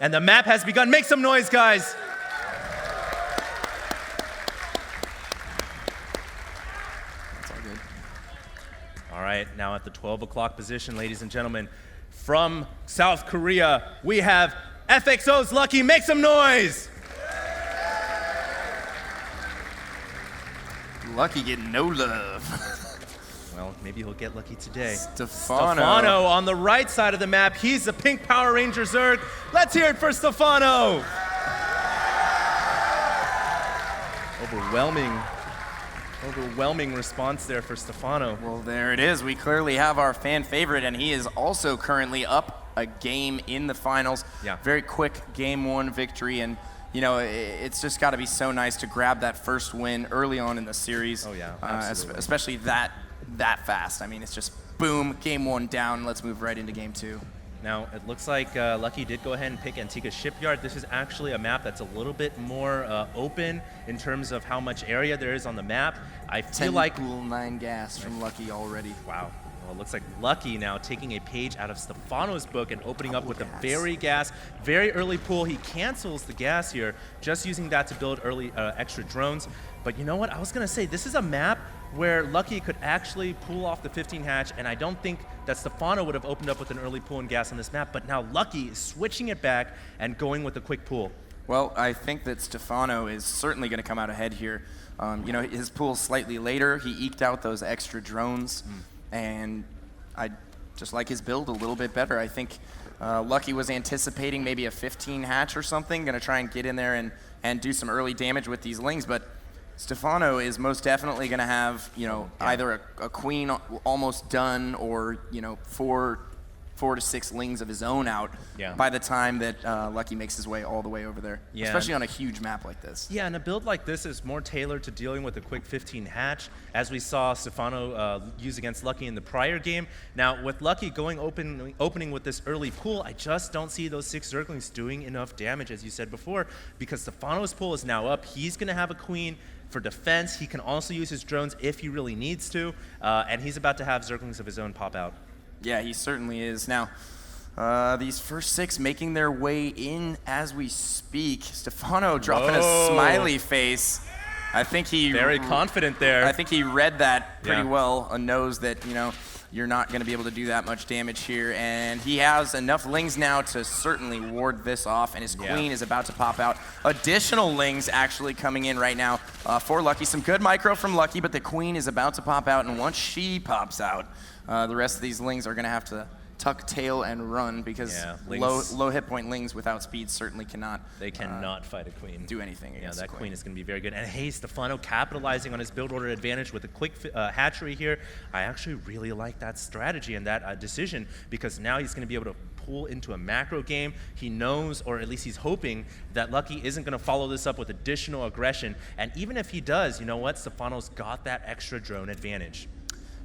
And the map has begun. Make some noise, guys. That's all good. All right, now at the 12 o'clock position, ladies and gentlemen, from South Korea, we have FXO's Lucky. Make some noise. Lucky getting no love. Well, maybe he'll get lucky today. Stephano on the right side of the map. He's the pink Power Ranger Zerg. Let's hear it for Stephano. Overwhelming response there for Stephano. Well, there it is. We clearly have our fan favorite, and he is also currently up a game in the finals. Yeah. Very quick game one victory, and you know, it's just got to be so nice to grab that first win early on in the series. Oh yeah, absolutely. Especially that fast. I mean, it's just boom, game one down. Let's move right into game two. Now, it looks like Lucky did go ahead and pick Antigua Shipyard. This is actually a map that's a little bit more open in terms of how much area there is on the map. I feel 10 like pool, 9 gas from Lucky already. Wow. Well, it looks like Lucky now taking a page out of Stephano's book and opening up with a very early pool. He cancels the gas here, just using that to build early extra drones. But you know what? I was going to say, this is a map where Lucky could actually pull off the 15 hatch, and I don't think that Stephano would have opened up with an early pool and gas on this map, but now Lucky is switching it back and going with a quick pool. Well, I think that Stephano is certainly going to come out ahead here. You know, his pool's slightly later. He eked out those extra drones, and I just like his build a little bit better. I think Lucky was anticipating maybe a 15 hatch or something, going to try and get in there and do some early damage with these lings, but Stephano is most definitely going to have, you know, either a queen almost done or, you know, four to 6 lings of his own out by the time that Lucky makes his way all the way over there, especially on a huge map like this. Yeah, and a build like this is more tailored to dealing with a quick 15 hatch, as we saw Stephano use against Lucky in the prior game. Now, with Lucky going opening with this early pool, I just don't see those 6 Zerglings doing enough damage, as you said before, because Stephano's pool is now up. He's going to have a queen for defense. He can also use his drones if he really needs to, and he's about to have Zerglings of his own pop out. Yeah, he certainly is. Now, these first 6 making their way in as we speak. Stephano dropping a smiley face. I think he very confident there. I think he read that pretty well and knows that, you know, you're not going to be able to do that much damage here, and he has enough lings now to certainly ward this off, and his queen is about to pop out. Additional lings actually coming in right now for Lucky. Some good micro from Lucky, but the queen is about to pop out, and once she pops out, the rest of these lings are going to have to tuck tail and run, because low hit point lings without speed certainly cannot. They cannot fight a queen. Do anything against that queen is going to be very good. And hey, Stephano capitalizing on his build order advantage with a quick hatchery here. I actually really like that strategy and that decision, because now he's going to be able to pull into a macro game. He knows, or at least he's hoping, that Lucky isn't going to follow this up with additional aggression. And even if he does, you know what? Stephano's got that extra drone advantage.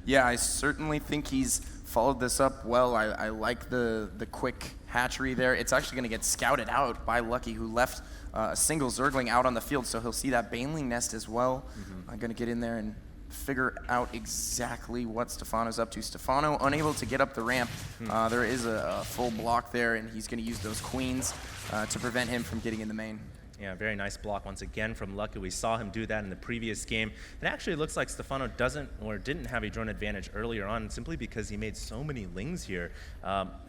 Yeah, I certainly think he's followed this up well. I like the quick hatchery there. It's actually going to get scouted out by Lucky, who left a single Zergling out on the field, so he'll see that Baneling nest as well. I'm going to get in there and figure out exactly what Stephano's up to. Stephano unable to get up the ramp. There is a full block there, and he's going to use those queens to prevent him from getting in the main. Yeah, very nice block once again from Lucky. We saw him do that in the previous game. It actually looks like Stephano didn't have a drone advantage earlier on, simply because he made so many lings here.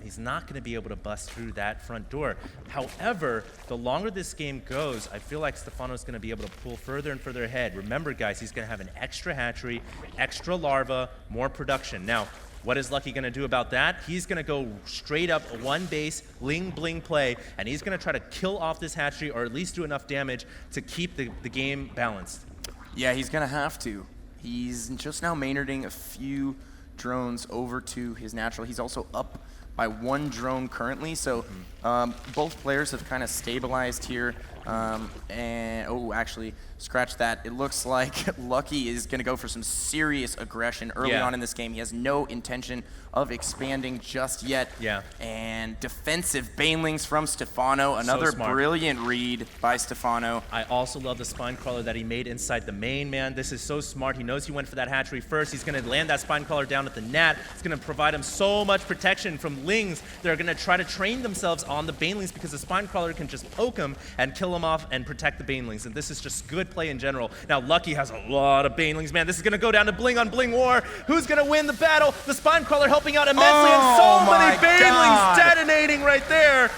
He's not going to be able to bust through that front door. However, the longer this game goes, I feel like Stephano's going to be able to pull further and further ahead. Remember, guys, he's going to have an extra hatchery, extra larva, more production. Now, what is Lucky going to do about that? He's going to go straight up a one base, ling bling play, and he's going to try to kill off this hatchery, or at least do enough damage to keep the game balanced. Yeah, he's going to have to. He's just now Maynarding a few drones over to his natural. He's also up by 1 drone currently, so both players have kind of stabilized here. And actually, scratch that. It looks like Lucky is going to go for some serious aggression early on in this game. He has no intention of expanding just yet. And defensive Banelings from Stephano. Another brilliant read by Stephano. I also love the spine crawler that he made inside the main, man. This is so smart. He knows he went for that hatchery first. He's going to land that spine crawler down at the net. It's going to provide him so much protection from lings that are going to try to train themselves on the banelings because the spine crawler can just poke him and kill him off and protect the banelings. And this is just good play in general. Now, Lucky has a lot of banelings, man. This is going to go down to bling on bling war. Who's going to win the battle? The spine crawler helping out immensely, and so many banelings detonating right there.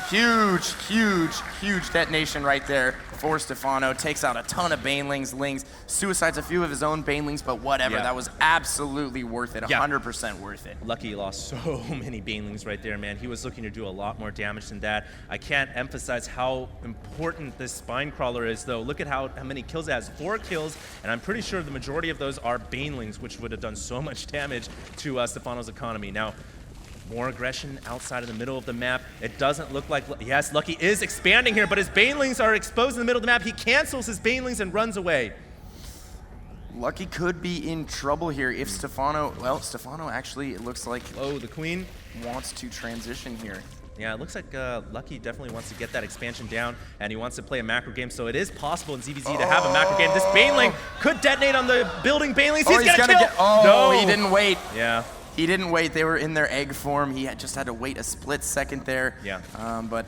Huge, huge, huge detonation right there for Stephano. Takes out a ton of banelings, lings, suicides a few of his own banelings, but whatever. Yeah. That was absolutely worth it, 100% worth it. Lucky lost so many banelings right there, man. He was looking to do a lot more damage than that. I can't emphasize how important this spine crawler is, though. Look at how many kills it has. 4 kills, and I'm pretty sure the majority of those are banelings, which would have done so much damage to Stephano's economy. Now, more aggression outside of the middle of the map. It doesn't look like, yes, Lucky is expanding here, but his banelings are exposed in the middle of the map. He cancels his banelings and runs away. Lucky could be in trouble here if Stephano, well, Stephano actually, it looks like, Oh, the queen wants to transition here. Yeah, it looks like Lucky definitely wants to get that expansion down, and he wants to play a macro game, so it is possible in ZVZ to have a macro game. This baneling could detonate on the building banelings. He's gonna kill! No, he didn't wait. Yeah. He didn't wait. They were in their egg form. He just had to wait a split second there. Yeah. But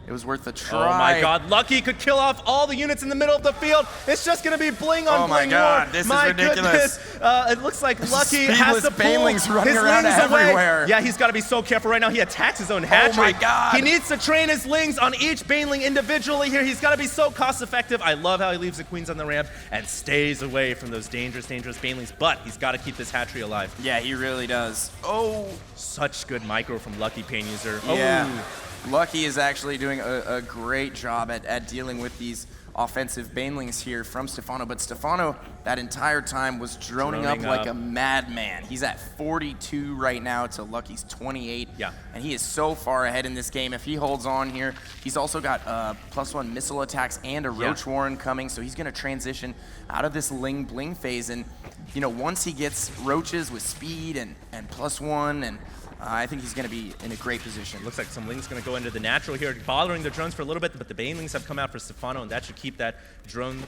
it was worth a try. Oh my God, Lucky could kill off all the units in the middle of the field. It's just gonna be bling on bling. Oh my God, war. this my is ridiculous. Goodness. It looks like Lucky has to pull banelings running his around lings everywhere. away. Yeah, he's gotta be so careful right now. He attacks his own hatchery. Oh my God. He needs to train his lings on each baneling individually here. He's gotta be so cost effective. I love how he leaves the queens on the ramp and stays away from those dangerous banelings, but he's gotta keep this hatchery alive. Yeah, he really does. Oh. Such good micro from Lucky Pain User. Yeah. Oh. Lucky is actually doing a great job at dealing with these offensive banelings here from Stephano, but Stephano that entire time was droning up like a madman. He's at 42 right now to Lucky's 28. Yeah. And he is so far ahead in this game. If he holds on here, he's also got +1 missile attacks and a Roach Warren coming, so he's gonna transition out of this Ling Bling phase. And you know, once he gets roaches with speed and +1, and I think he's going to be in a great position. Looks like some Ling's going to go into the natural here, bothering the drones for a little bit, but the banelings have come out for Stephano, and that should keep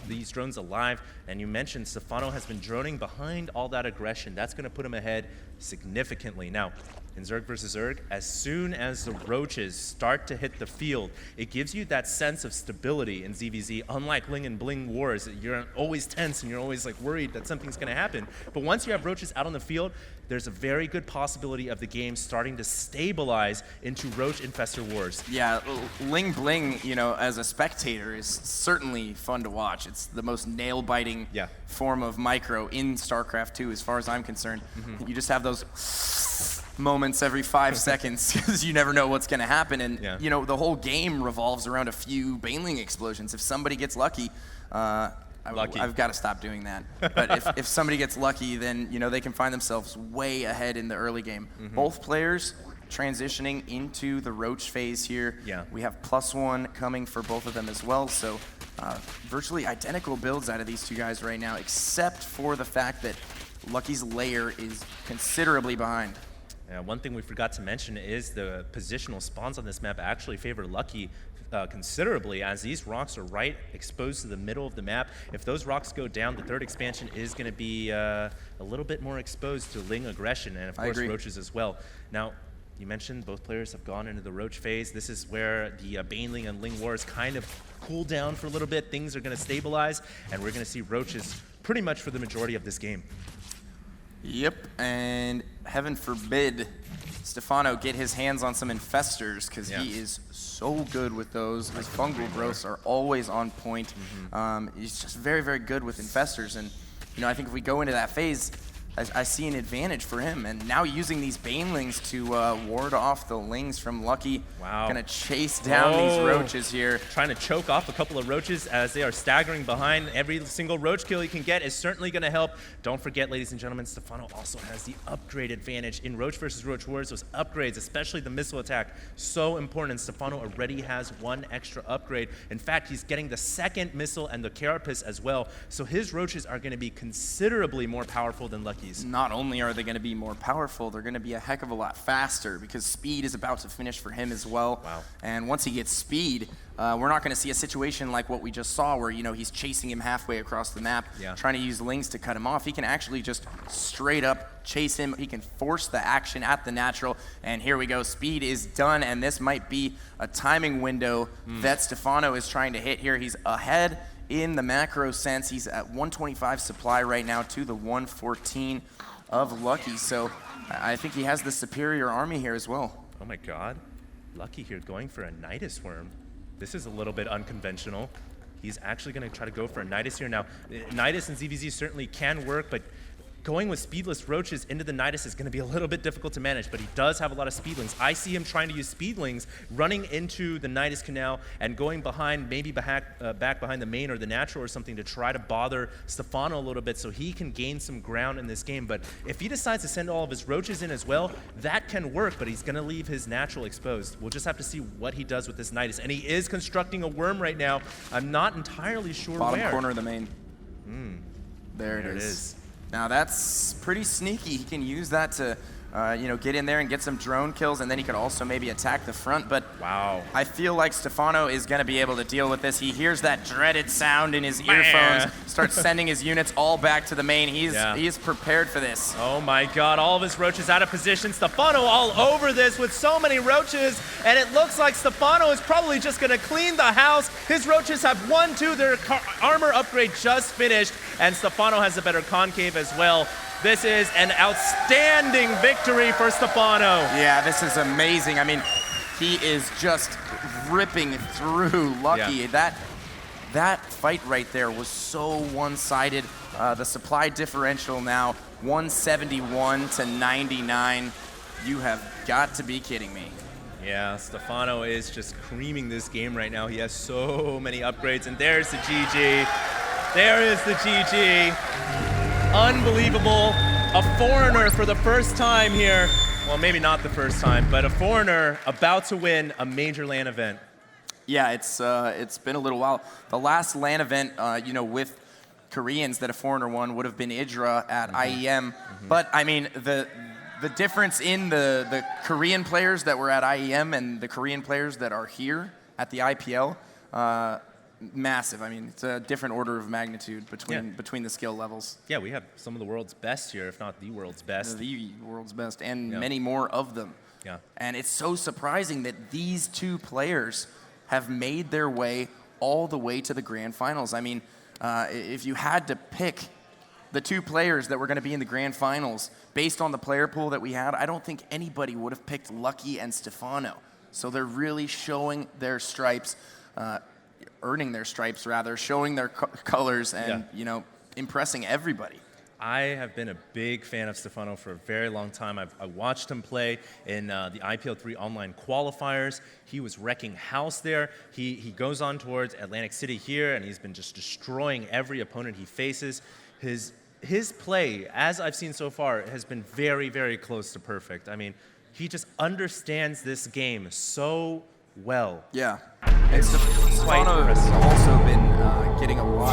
these drones alive. And you mentioned Stephano has been droning behind all that aggression. That's going to put him ahead significantly. Now, in Zerg versus Zerg, as soon as the roaches start to hit the field, it gives you that sense of stability in ZVZ. Unlike Ling and Bling wars, you're always tense and you're always like worried that something's going to happen. But once you have roaches out on the field, there's a very good possibility of the game starting to stabilize into Roach Infestor wars. Yeah, Ling Bling, you know, as a spectator is certainly fun to watch. It's the most nail-biting form of micro in StarCraft 2 as far as I'm concerned. You just have those moments every 5 seconds because you never know what's going to happen. And, you know, the whole game revolves around a few baneling explosions. If somebody gets lucky, I've got to stop doing that. But if somebody gets lucky, then, you know, they can find themselves way ahead in the early game. Both players transitioning into the Roach phase here. Yeah. We have +1 coming for both of them as well. So virtually identical builds out of these two guys right now, except for the fact that Lucky's layer is considerably behind. One thing we forgot to mention is the positional spawns on this map actually favor Lucky considerably, as these rocks are right exposed to the middle of the map. If those rocks go down, the third expansion is going to be a little bit more exposed to Ling aggression, and of course roaches as well. Now, you mentioned both players have gone into the Roach phase. This is where the Baneling and Ling wars kind of cool down for a little bit. Things are going to stabilize, and we're going to see roaches pretty much for the majority of this game. Yep, and heaven forbid Stephano get his hands on some infestors, because he is so good with those. His fungal growths are always on point. He's just very, very good with infestors, and you know, I think if we go into that phase, I see an advantage for him. And now using these banelings to ward off the Lings from Lucky. Wow. Gonna chase down these roaches here. Trying to choke off a couple of roaches as they are staggering behind. Every single roach kill he can get is certainly gonna help. Don't forget, ladies and gentlemen, Stephano also has the upgrade advantage in Roach versus Roach wars. Those upgrades, especially the missile attack, so important. Stephano already has 1 extra upgrade. In fact, he's getting the 2nd missile and the carapace as well. So his roaches are gonna be considerably more powerful than Lucky's. Not only are they going to be more powerful, they're going to be a heck of a lot faster, because speed is about to finish for him as well. Wow. And once he gets speed, we're not going to see a situation like what we just saw where, he's chasing him halfway across the map, trying to use lings to cut him off. He can actually just straight up chase him. He can force the action at the natural. And here we go. Speed is done, and this might be a timing window that Stephano is trying to hit here. He's ahead in the macro sense. He's at 125 supply right now to the 114 of Lucky. So I think he has the superior army here as well. Oh my God. Lucky here going for a Nidus Worm. This is a little bit unconventional. He's actually going to try to go for a Nidus here. Now, Nidus and ZVZ certainly can work, but going with speedless roaches into the Nidus is going to be a little bit difficult to manage, but he does have a lot of speedlings. I see him trying to use speedlings, running into the Nidus canal and going behind, maybe back behind the main or the natural or something to try to bother Stephano a little bit so he can gain some ground in this game. But if he decides to send all of his roaches in as well, that can work, but he's going to leave his natural exposed. We'll just have to see what he does with this Nidus. And he is constructing a worm right now. I'm not entirely sure Bottom where. corner of the main. There it is. Now that's pretty sneaky. He can use that to, get in there and get some drone kills, and then he could also maybe attack the front. But wow, I feel like Stephano is going to be able to deal with this. He hears that dreaded sound in his earphones, starts sending his units all back to the main. He's prepared for this. Oh my God, all of his roaches out of position. Stephano all over this with so many roaches, and it looks like Stephano is probably just going to clean the house. His roaches have 1-2. Their armor upgrade just finished, and Stephano has a better concave as well. This is an outstanding victory for Stephano. Yeah, this is amazing. I mean, he is just ripping through Lucky. Yeah. That fight right there was so one-sided. The supply differential now 171 to 99. You have got to be kidding me. Yeah, Stephano is just creaming this game right now. He has so many upgrades, and there's the GG. There is the GG. Unbelievable. A foreigner for the first time here. Well, maybe not the first time, but a foreigner about to win a major LAN event. Yeah, it's been a little while. The last LAN event, with Koreans that a foreigner won would have been Idra at IEM. But I mean, the difference in the Korean players that were at IEM and the Korean players that are here at the IPL, massive. I mean, it's a different order of magnitude between the skill levels. Yeah, we have some of the world's best here, if not the world's best. The world's best, and many more of them. Yeah. And it's so surprising that these two players have made their way all the way to the grand finals. I mean, if you had to pick the two players that were going to be in the grand finals based on the player pool that we had, I don't think anybody would have picked Lucky and Stephano. So they're really showing their stripes, earning their stripes rather, showing their colors and, impressing everybody. I have been a big fan of Stephano for a very long time. I watched him play in the IPL 3 online qualifiers. He was wrecking house there. He goes on towards Atlantic City here, and he's been just destroying every opponent he faces. His play, as I've seen so far, has been very, very close to perfect. I mean, he just understands this game so well. Yeah. And Stephano has also been getting a lot